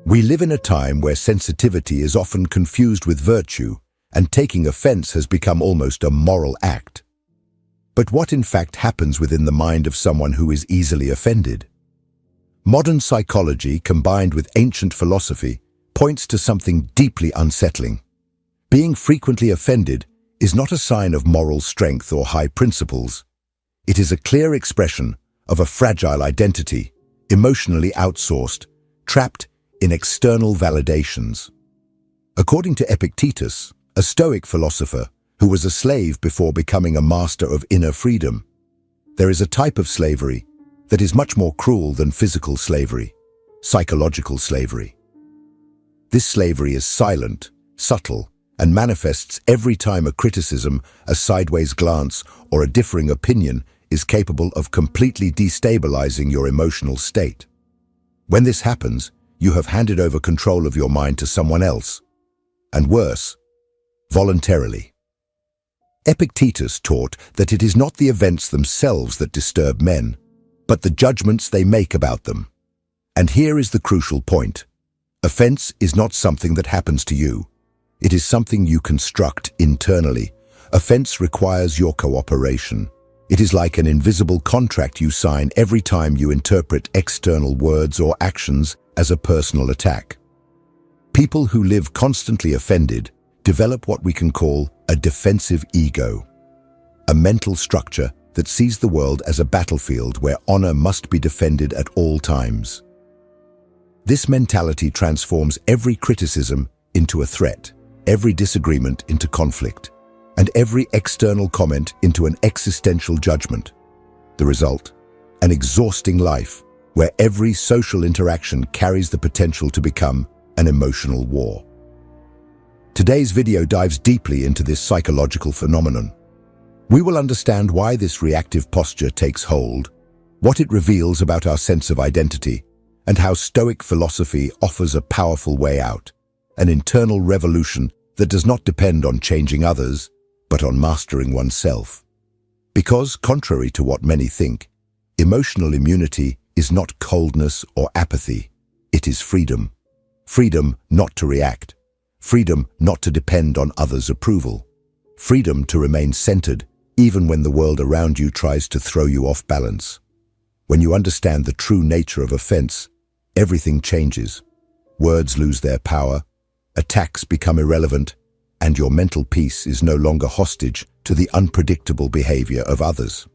We live in a time where sensitivity is often confused with virtue, and taking offense has become almost a moral act. But what in fact happens within the mind of someone who is easily offended? Modern psychology, combined with ancient philosophy, points to something deeply unsettling. Being frequently offended is not a sign of moral strength or high principles. It is a clear expression of a fragile identity, emotionally outsourced, trapped in external validations. According to Epictetus, a Stoic philosopher who was a slave before becoming a master of inner freedom, there is a type of slavery that is much more cruel than physical slavery, psychological slavery. This slavery is silent, subtle, and manifests every time a criticism, a sideways glance, or a differing opinion is capable of completely destabilizing your emotional state. When this happens, you have handed over control of your mind to someone else, and worse, voluntarily. Epictetus taught that it is not the events themselves that disturb men, but the judgments they make about them. And here is the crucial point. Offense is not something that happens to you. It is something you construct internally. Offense requires your cooperation. It is like an invisible contract you sign every time you interpret external words or actions as a personal attack. People who live constantly offended develop what we can call a defensive ego, a mental structure that sees the world as a battlefield where honor must be defended at all times. This mentality transforms every criticism into a threat, every disagreement into conflict, and every external comment into an existential judgment. The result? An exhausting life where every social interaction carries the potential to become an emotional war. Today's video dives deeply into this psychological phenomenon. We will understand why this reactive posture takes hold, what it reveals about our sense of identity, and how Stoic philosophy offers a powerful way out, an internal revolution that does not depend on changing others, but on mastering oneself. Because, contrary to what many think, emotional immunity is not coldness or apathy. It is freedom. Freedom not to react. Freedom not to depend on others' approval. Freedom to remain centered even when the world around you tries to throw you off balance. When you understand the true nature of offense, everything changes. Words lose their power, attacks become irrelevant, and your mental peace is no longer hostage to the unpredictable behavior of others.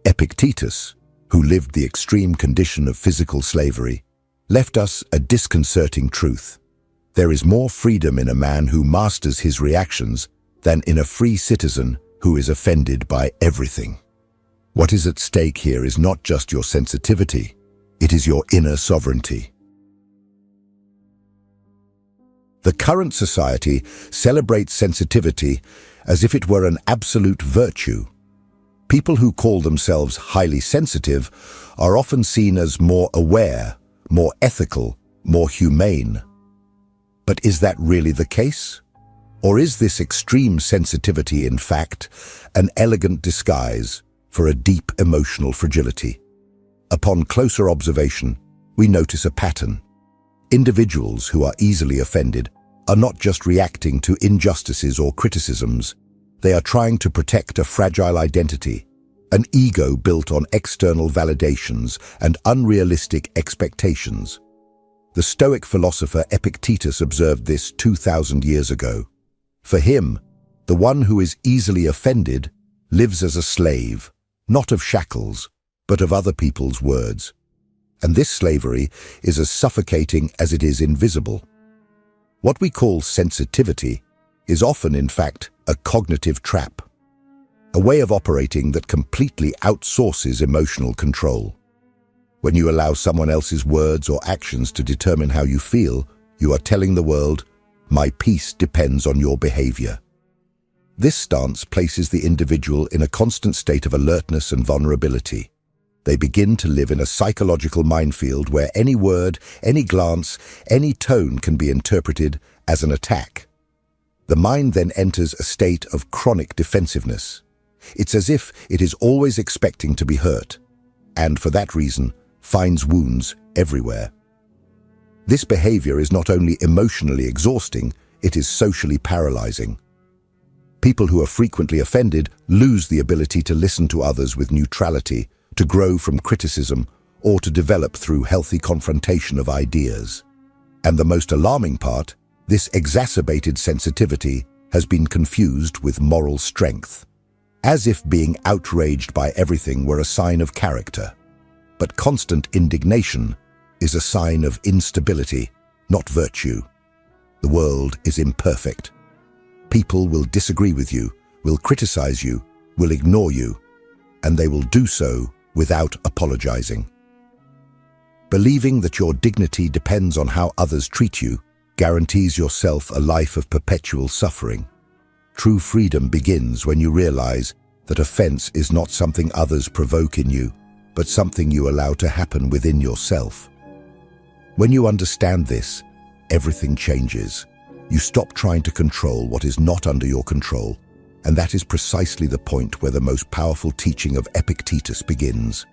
Epictetus, who lived the extreme condition of physical slavery, left us a disconcerting truth. There is more freedom in a man who masters his reactions than in a free citizen who is offended by everything. What is at stake here is not just your sensitivity, it is your inner sovereignty. The current society celebrates sensitivity as if it were an absolute virtue. People who call themselves highly sensitive are often seen as more aware, more ethical, more humane. But is that really the case? Or is this extreme sensitivity, in fact, an elegant disguise for a deep emotional fragility? Upon closer observation, we notice a pattern. Individuals who are easily offended are not just reacting to injustices or criticisms. They are trying to protect a fragile identity, an ego built on external validations and unrealistic expectations. The Stoic philosopher Epictetus observed this 2,000 years ago. For him, the one who is easily offended lives as a slave, not of shackles, but of other people's words. And this slavery is as suffocating as it is invisible. What we call sensitivity is often, in fact, a cognitive trap, a way of operating that completely outsources emotional control. When you allow someone else's words or actions to determine how you feel, you are telling the world, "My peace depends on your behavior." This stance places the individual in a constant state of alertness and vulnerability. They begin to live in a psychological minefield where any word, any glance, any tone can be interpreted as an attack. The mind then enters a state of chronic defensiveness. It's as if it is always expecting to be hurt, and for that reason, finds wounds everywhere. This behavior is not only emotionally exhausting, it is socially paralyzing. People who are frequently offended lose the ability to listen to others with neutrality, to grow from criticism, or to develop through healthy confrontation of ideas. And the most alarming part, this exacerbated sensitivity has been confused with moral strength, as if being outraged by everything were a sign of character. But constant indignation is a sign of instability, not virtue. The world is imperfect. People will disagree with you, will criticize you, will ignore you, and they will do so without apologizing. Believing that your dignity depends on how others treat you guarantees yourself a life of perpetual suffering. True freedom begins when you realize that offense is not something others provoke in you, but something you allow to happen within yourself. When you understand this, everything changes. You stop trying to control what is not under your control, and that is precisely the point where the most powerful teaching of Epictetus begins.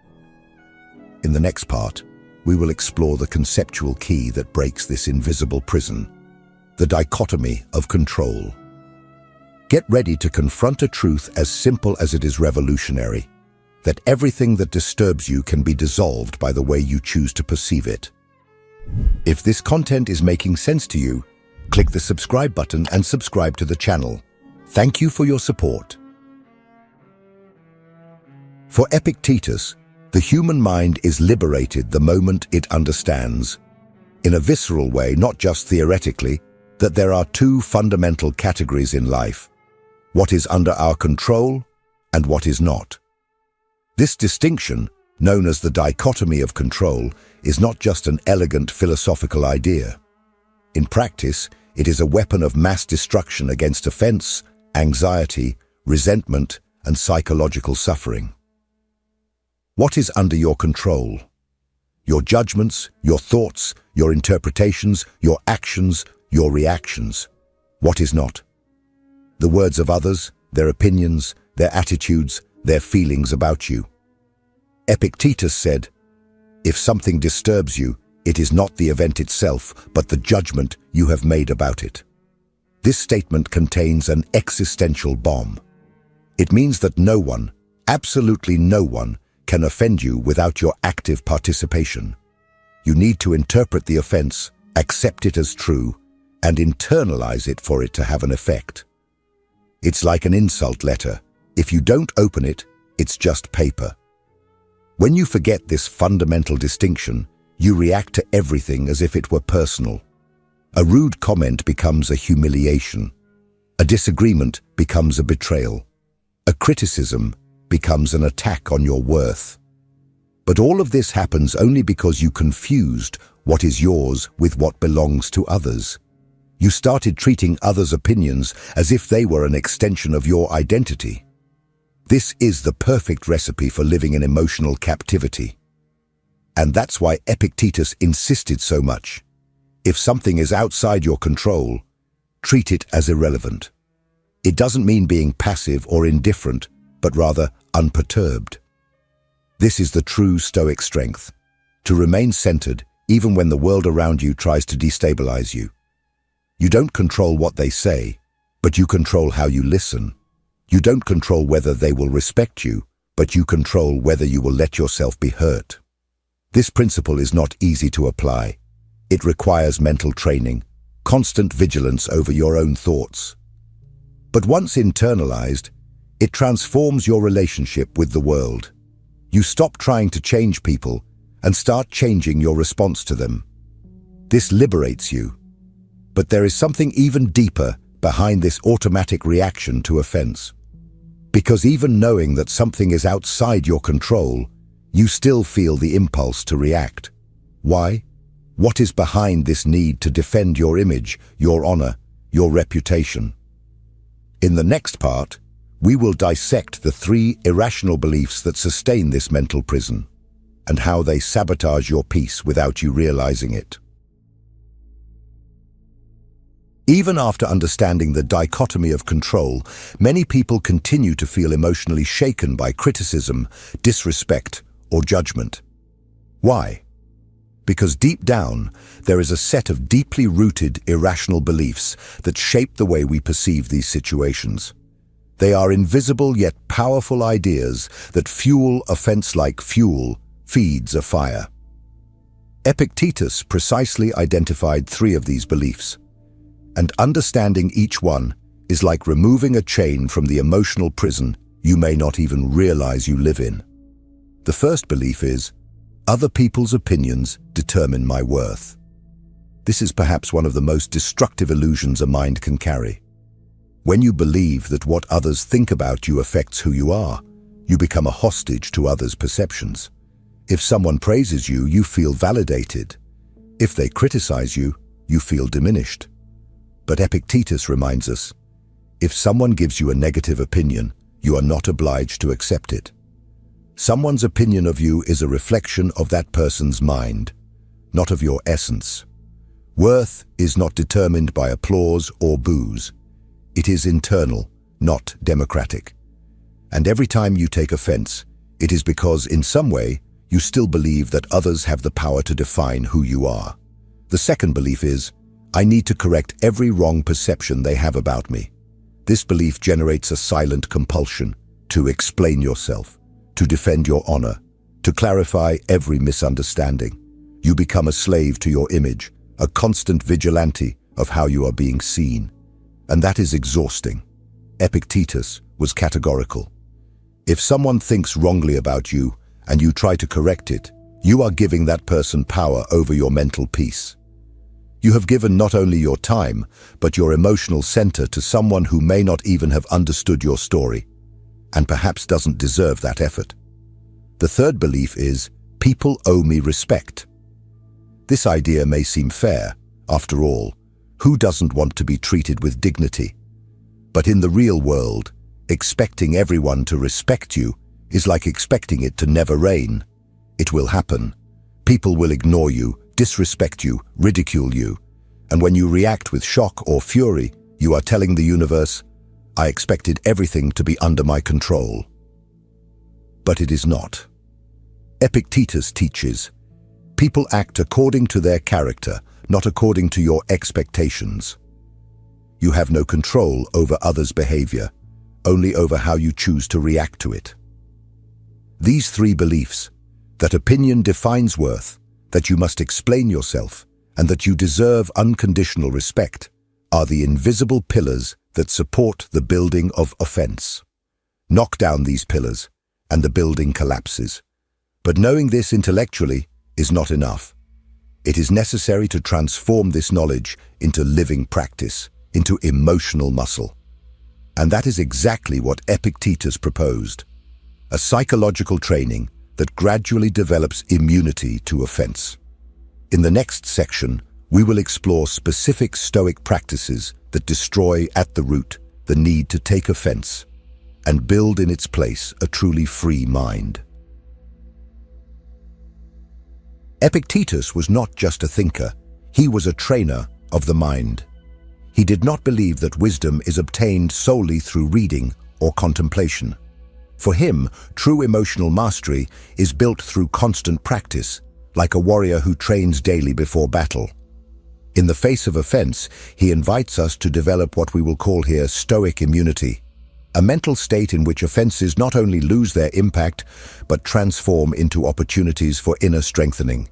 In the next part, we will explore the conceptual key that breaks this invisible prison, the dichotomy of control. Get ready to confront a truth as simple as it is revolutionary, that everything that disturbs you can be dissolved by the way you choose to perceive it. If this content is making sense to you, click the subscribe button and subscribe to the channel. Thank you for your support. For Epictetus, the human mind is liberated the moment it understands, in a visceral way, not just theoretically, that there are two fundamental categories in life: what is under our control and what is not. This distinction, known as the dichotomy of control, is not just an elegant philosophical idea. In practice, it is a weapon of mass destruction against offense, anxiety, resentment, and psychological suffering. What is under your control? Your judgments, your thoughts, your interpretations, your actions, your reactions. What is not? The words of others, their opinions, their attitudes, their feelings about you. Epictetus said, "If something disturbs you, it is not the event itself, but the judgment you have made about it." This statement contains an existential bomb. It means that no one, absolutely no one, can offend you without your active participation. You need to interpret the offense, accept it as true, and internalize it for it to have an effect. It's like an insult letter. If you don't open it, it's just paper. When you forget this fundamental distinction, you react to everything as if it were personal. A rude comment becomes a humiliation. A disagreement becomes a betrayal. A criticism becomes an attack on your worth. But all of this happens only because you confused what is yours with what belongs to others. You started treating others' opinions as if they were an extension of your identity. This is the perfect recipe for living in emotional captivity. And that's why Epictetus insisted so much. If something is outside your control, treat it as irrelevant. It doesn't mean being passive or indifferent, but rather unperturbed. This is the true Stoic strength, to remain centered even when the world around you tries to destabilize you. You don't control what they say, but you control how you listen. You don't control whether they will respect you, but you control whether you will let yourself be hurt. This principle is not easy to apply. It requires mental training, constant vigilance over your own thoughts. But once internalized, it transforms your relationship with the world. You stop trying to change people and start changing your response to them. This liberates you. But there is something even deeper behind this automatic reaction to offense. Because even knowing that something is outside your control, you still feel the impulse to react. Why? What is behind this need to defend your image, your honor, your reputation? In the next part, we will dissect the 3 irrational beliefs that sustain this mental prison, and how they sabotage your peace without you realizing it. Even after understanding the dichotomy of control, many people continue to feel emotionally shaken by criticism, disrespect, or judgment. Why? Because deep down, there is a set of deeply rooted, irrational beliefs that shape the way we perceive these situations. They are invisible yet powerful ideas that fuel offense like fuel feeds a fire. Epictetus precisely identified 3 of these beliefs, and understanding each one is like removing a chain from the emotional prison you may not even realize you live in. The first belief is, other people's opinions determine my worth. This is perhaps one of the most destructive illusions a mind can carry. When you believe that what others think about you affects who you are, you become a hostage to others' perceptions. If someone praises you, you feel validated. If they criticize you, you feel diminished. But Epictetus reminds us, if someone gives you a negative opinion, you are not obliged to accept it. Someone's opinion of you is a reflection of that person's mind, not of your essence. Worth is not determined by applause or boos. It is internal, not democratic. And every time you take offense, it is because, in some way, you still believe that others have the power to define who you are. The second belief is, I need to correct every wrong perception they have about me. This belief generates a silent compulsion to explain yourself, to defend your honor, to clarify every misunderstanding. You become a slave to your image, a constant vigilante of how you are being seen. And that is exhausting. Epictetus was categorical. If someone thinks wrongly about you and you try to correct it, you are giving that person power over your mental peace. You have given not only your time, but your emotional center to someone who may not even have understood your story, and perhaps doesn't deserve that effort. The third belief is, people owe me respect. This idea may seem fair. After all, who doesn't want to be treated with dignity? But in the real world, expecting everyone to respect you is like expecting it to never rain. It will happen. People will ignore you, disrespect you, ridicule you. And when you react with shock or fury, you are telling the universe, I expected everything to be under my control. But it is not. Epictetus teaches, people act according to their character, not according to your expectations. You have no control over others' behavior, only over how you choose to react to it. These 3 beliefs, that opinion defines worth, that you must explain yourself, and that you deserve unconditional respect, are the invisible pillars that support the building of offense. Knock down these pillars, and the building collapses. But knowing this intellectually is not enough. It is necessary to transform this knowledge into living practice, into emotional muscle. And that is exactly what Epictetus proposed, a psychological training that gradually develops immunity to offense. In the next section, we will explore specific Stoic practices that destroy at the root the need to take offense and build in its place a truly free mind. Epictetus was not just a thinker, he was a trainer of the mind. He did not believe that wisdom is obtained solely through reading or contemplation. For him, true emotional mastery is built through constant practice, like a warrior who trains daily before battle. In the face of offense, he invites us to develop what we will call here Stoic immunity, a mental state in which offenses not only lose their impact, but transform into opportunities for inner strengthening.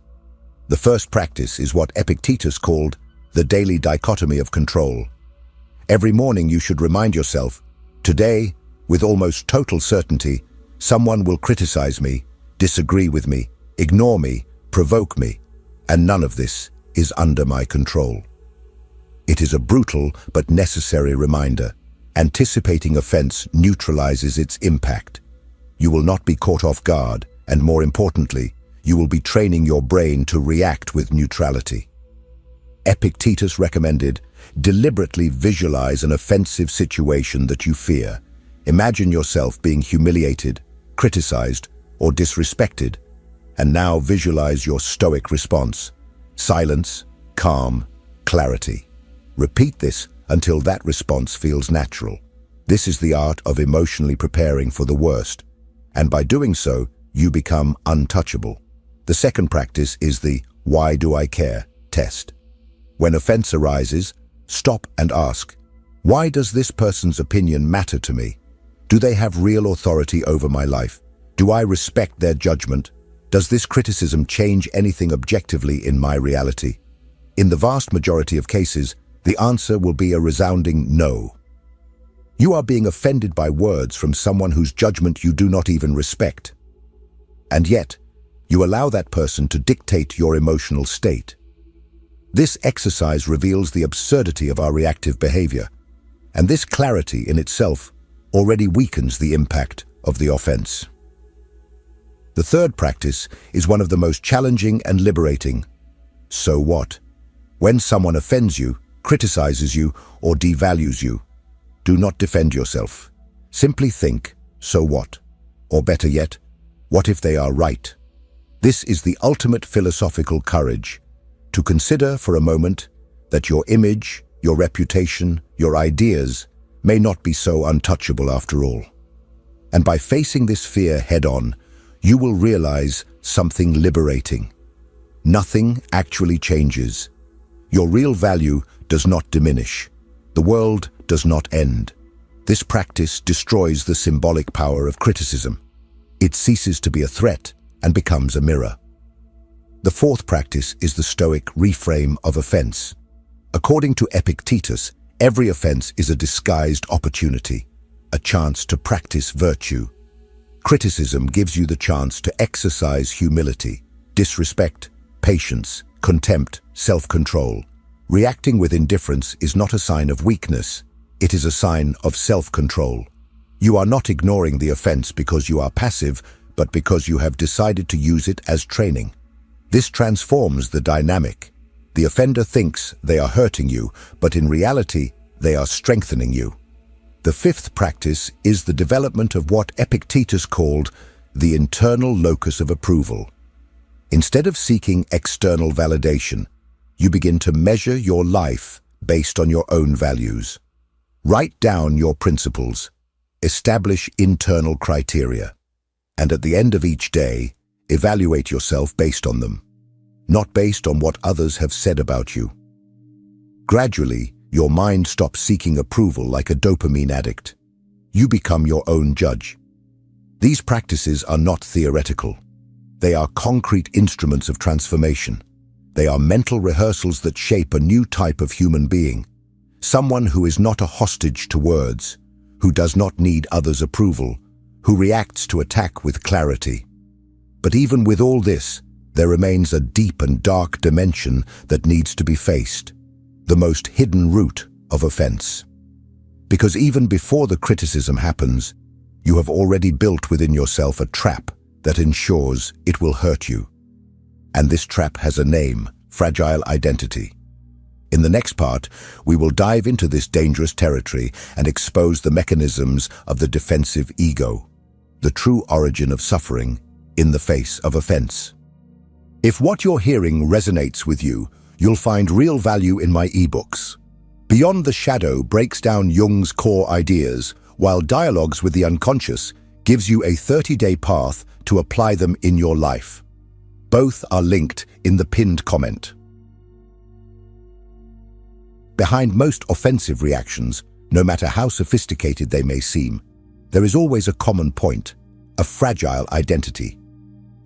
The first practice is what Epictetus called the daily dichotomy of control. Every morning you should remind yourself, today, with almost total certainty, someone will criticize me, disagree with me, ignore me, provoke me, and none of this is under my control. It is a brutal but necessary reminder. Anticipating offense neutralizes its impact. You will not be caught off guard, and more importantly, you will be training your brain to react with neutrality. Epictetus recommended, deliberately visualize an offensive situation that you fear. Imagine yourself being humiliated, criticized, or disrespected, and now visualize your Stoic response. Silence, calm, clarity. Repeat this until that response feels natural. This is the art of emotionally preparing for the worst, and by doing so, you become untouchable. The second practice is the why do I care test. When offense arises, stop and ask, why does this person's opinion matter to me? Do they have real authority over my life? Do I respect their judgment? Does this criticism change anything objectively in my reality? In the vast majority of cases, the answer will be a resounding no. You are being offended by words from someone whose judgment you do not even respect. And yet, you allow that person to dictate your emotional state. This exercise reveals the absurdity of our reactive behavior, and this clarity in itself already weakens the impact of the offense. The third practice is one of the most challenging and liberating. So what? When someone offends you, criticizes you, or devalues you, do not defend yourself. Simply think, so what? Or better yet, what if they are right? This is the ultimate philosophical courage, to consider for a moment that your image, your reputation, your ideas may not be so untouchable after all. And by facing this fear head-on, you will realize something liberating. Nothing actually changes. Your real value does not diminish. The world does not end. This practice destroys the symbolic power of criticism. It ceases to be a threat and becomes a mirror. The fourth practice is the Stoic reframe of offense. According to Epictetus, every offense is a disguised opportunity, a chance to practice virtue. Criticism gives you the chance to exercise humility, disrespect, patience, contempt, self-control. Reacting with indifference is not a sign of weakness. It is a sign of self-control. You are not ignoring the offense because you are passive, but because you have decided to use it as training. This transforms the dynamic. The offender thinks they are hurting you, but in reality, they are strengthening you. The fifth practice is the development of what Epictetus called the internal locus of approval. Instead of seeking external validation, you begin to measure your life based on your own values. Write down your principles, establish internal criteria, and at the end of each day, evaluate yourself based on them, not based on what others have said about you. Gradually, your mind stops seeking approval like a dopamine addict. You become your own judge. These practices are not theoretical. They are concrete instruments of transformation. They are mental rehearsals that shape a new type of human being, someone who is not a hostage to words, who does not need others' approval, who reacts to attack with clarity. But even with all this, there remains a deep and dark dimension that needs to be faced, the most hidden root of offense. Because even before the criticism happens, you have already built within yourself a trap that ensures it will hurt you. And this trap has a name: fragile identity. In the next part, we will dive into this dangerous territory and expose the mechanisms of the defensive ego, the true origin of suffering in the face of offense. If what you're hearing resonates with you, you'll find real value in my ebooks. Beyond the Shadow breaks down Jung's core ideas, while Dialogues with the Unconscious gives you a 30-day path to apply them in your life. Both are linked in the pinned comment. Behind most offensive reactions, no matter how sophisticated they may seem, there is always a common point: a fragile identity.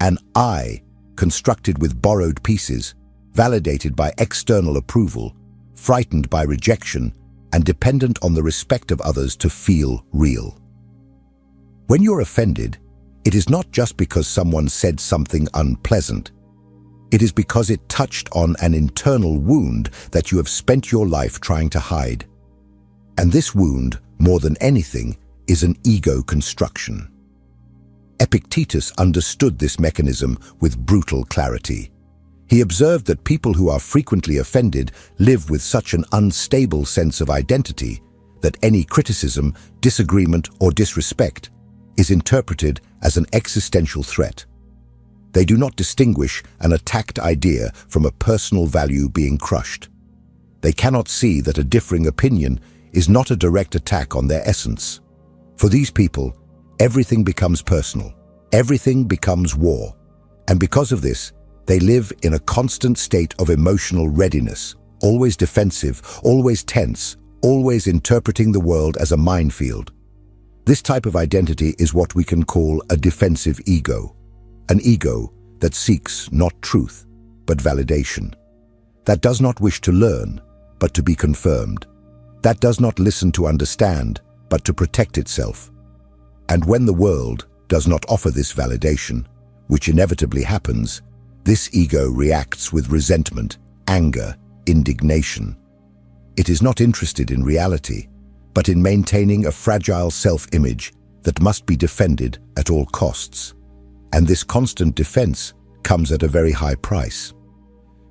An I constructed with borrowed pieces, validated by external approval, frightened by rejection, and dependent on the respect of others to feel real. When you're offended, it is not just because someone said something unpleasant. It is because it touched on an internal wound that you have spent your life trying to hide. And this wound, more than anything, is an ego construction. Epictetus understood this mechanism with brutal clarity. He observed that people who are frequently offended live with such an unstable sense of identity that any criticism, disagreement, or disrespect is interpreted as an existential threat. They do not distinguish an attacked idea from a personal value being crushed. They cannot see that a differing opinion is not a direct attack on their essence. For these people, everything becomes personal. Everything becomes war. And because of this, They live in a constant state of emotional readiness, always defensive, always tense, always interpreting the world as a minefield. This type of identity is what we can call a defensive ego, an ego that seeks not truth, but validation, that does not wish to learn, but to be confirmed, that does not listen to understand, but to protect itself. And when the world does not offer this validation, which inevitably happens, this ego reacts with resentment, anger, indignation. It is not interested in reality, but in maintaining a fragile self-image that must be defended at all costs. And this constant defense comes at a very high price.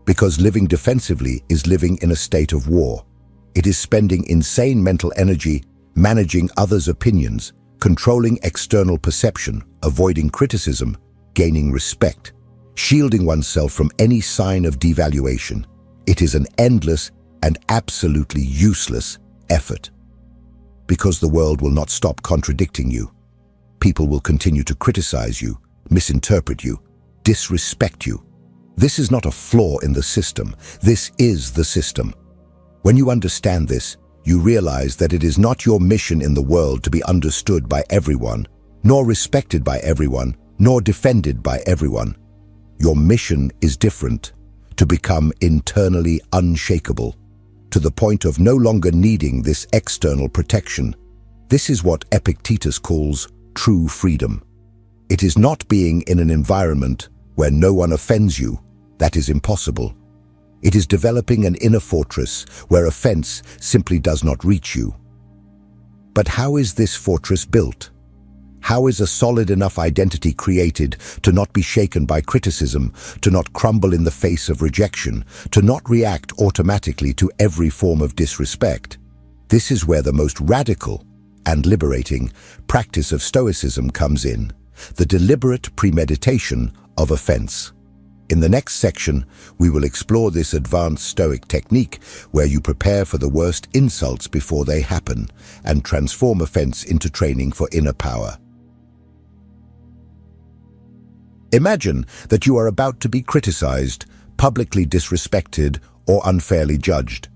Because living defensively is living in a state of war. It is spending insane mental energy managing others' opinions, controlling external perception, avoiding criticism, gaining respect, shielding oneself from any sign of devaluation. It is an endless and absolutely useless effort. Because the world will not stop contradicting you. People will continue to criticize you, misinterpret you, disrespect you. This is not a flaw in the system. This is the system. When you understand this, you realize that it is not your mission in the world to be understood by everyone, nor respected by everyone, nor defended by everyone. Your mission is different, to become internally unshakable, to the point of no longer needing this external protection. This is what Epictetus calls true freedom. It is not being in an environment where no one offends you. That is impossible. It is developing an inner fortress where offense simply does not reach you. But how is this fortress built? How is a solid enough identity created to not be shaken by criticism, to not crumble in the face of rejection, to not react automatically to every form of disrespect? This is where the most radical and liberating practice of Stoicism comes in, the deliberate premeditation of offense. In the next section, we will explore this advanced Stoic technique where you prepare for the worst insults before they happen and transform offense into training for inner power. Imagine that you are about to be criticized, publicly disrespected, or unfairly judged.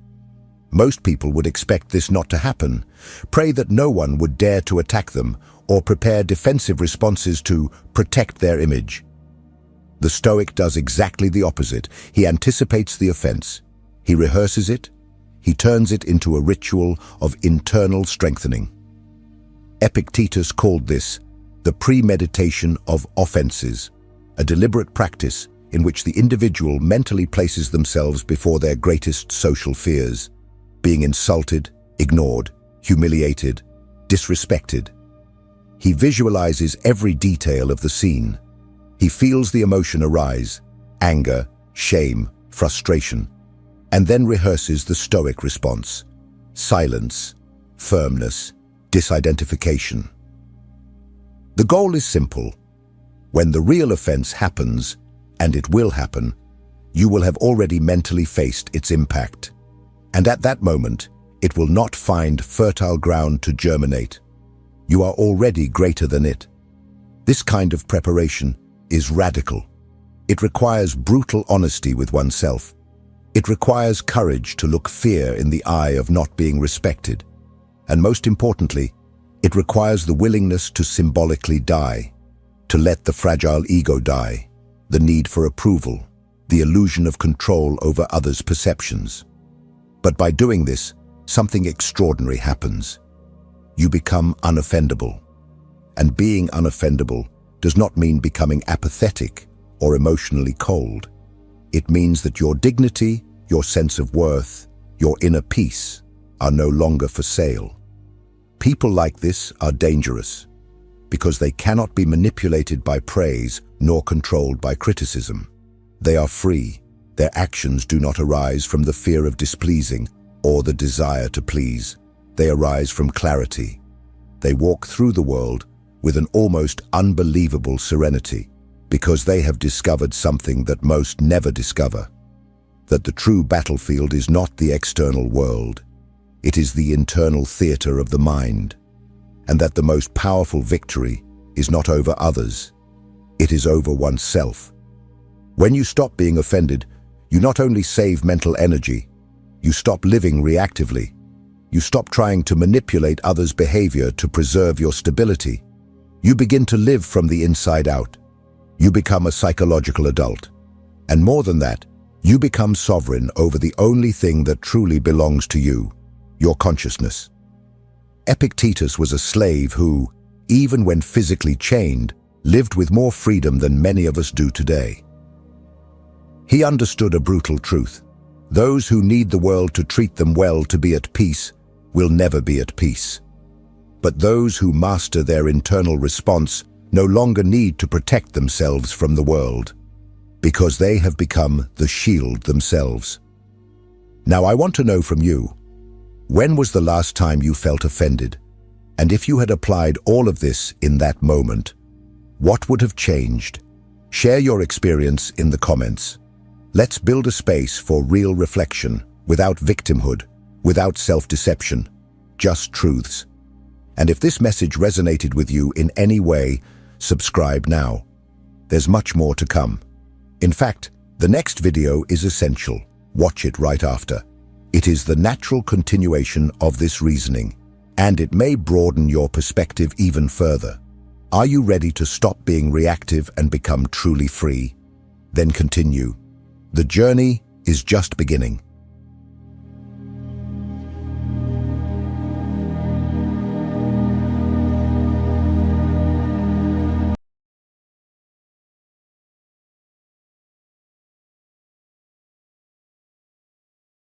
Most people would expect this not to happen, pray that no one would dare to attack them, or prepare defensive responses to protect their image. The Stoic does exactly the opposite. He anticipates the offense. He rehearses it. He turns it into a ritual of internal strengthening. Epictetus called this the premeditation of offenses, a deliberate practice in which the individual mentally places themselves before their greatest social fears, being insulted, ignored, humiliated, disrespected. He visualizes every detail of the scene. He feels the emotion arise, anger, shame, frustration, and then rehearses the Stoic response: silence, firmness, disidentification. The goal is simple. When the real offense happens, and it will happen, you will have already mentally faced its impact. And at that moment, it will not find fertile ground to germinate. You are already greater than it. This kind of preparation is radical. It requires brutal honesty with oneself. It requires courage to look fear in the eye of not being respected. And most importantly, it requires the willingness to symbolically die, to let the fragile ego die, the need for approval, the illusion of control over others' perceptions. But by doing this, something extraordinary happens. You become unoffendable. And being unoffendable does not mean becoming apathetic or emotionally cold. It means that your dignity, your sense of worth, your inner peace are no longer for sale. People like this are dangerous because they cannot be manipulated by praise nor controlled by criticism. They are free. Their actions do not arise from the fear of displeasing or the desire to please. They arise from clarity. They walk through the world with an almost unbelievable serenity, because they have discovered something that most never discover, that the true battlefield is not the external world, it is the internal theater of the mind, and that the most powerful victory is not over others, it is over oneself. When you stop being offended, you not only save mental energy, you stop living reactively. You stop trying to manipulate others' behavior to preserve your stability. You begin to live from the inside out. You become a psychological adult. And more than that, you become sovereign over the only thing that truly belongs to you, your consciousness. Epictetus was a slave who, even when physically chained, lived with more freedom than many of us do today. He understood a brutal truth. Those who need the world to treat them well to be at peace will never be at peace. But those who master their internal response no longer need to protect themselves from the world, because they have become the shield themselves. Now I want to know from you, when was the last time you felt offended? And if you had applied all of this in that moment, what would have changed? Share your experience in the comments. Let's build a space for real reflection, without victimhood, without self-deception, just truths. And if this message resonated with you in any way, subscribe now. There's much more to come. In fact, the next video is essential. Watch it right after. It is the natural continuation of this reasoning, and it may broaden your perspective even further. Are you ready to stop being reactive and become truly free? Then continue. The journey is just beginning.